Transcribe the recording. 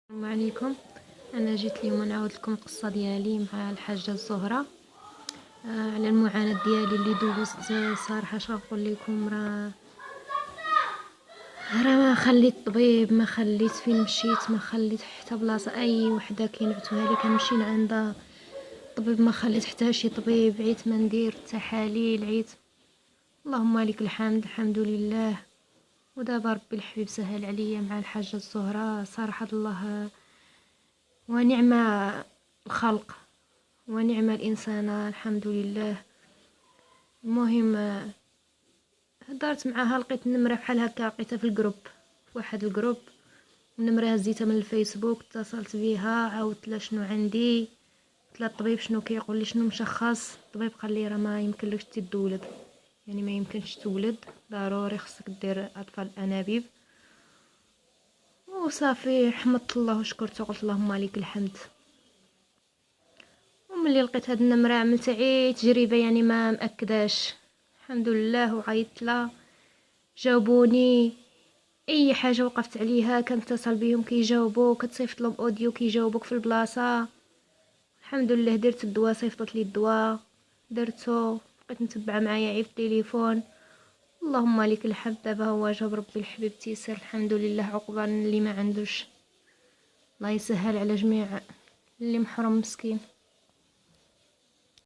السلام عليكم. انا جيت اليوم نعاود لكم القصه ديالي مع الحاجه الزهره. على المعاناه ديالي اللي دوزت. صراحه شنقول لكم، راه ما خليت طبيب، ما خليت فين مشيت، ما خليت حتى بلاصه اي وحده كينعتوها لي كنمشي لعندها. طبيب ما خليت حتى شي طبيب، عيت ما ندير التحاليل، عيت. اللهم لك الحمد، الحمد لله. ودابا ربي الحبيب سهل عليا مع الحاجه الزهره. صراحه الله ونعم الخلق ونعم الانسان، الحمد لله. المهم هدرت معاها، لقيت النمره بحال هكا، لقيتها في الجروب، في واحد الجروب. النمره هزيتها من الفيسبوك، اتصلت بها، عاودت لها شنو عندي، قلت لها الطبيب شنو كيقول لي، شنو مشخص. الطبيب قال لي راه ما يمكنلكش تولد، يعني ما يمكنش تولد، ضروري خصك دير اطفال انابيب. وصافي، حمدت الله وشكرته، قلت اللهم لك الحمد. وملي لقيت هاد النمره عملت تجربه، يعني ما مأكداش. الحمد لله. وعيطت لها، جاوبوني. اي حاجه وقفت عليها كنتصل بهم كيجاوبوا، كتصيفط لهم اوديو كيجاوبوك في البلاصه. الحمد لله. درت الدواء، صيفطت لي الدواء، درتو، بقيت نتبع معايا عيب التليفون. اللهم لك الحمد. دابا هو جاب ربي الحبيب تيسر، الحمد لله. عقبا اللي ما عندوش، الله يسهل على جميع اللي محروم مسكين.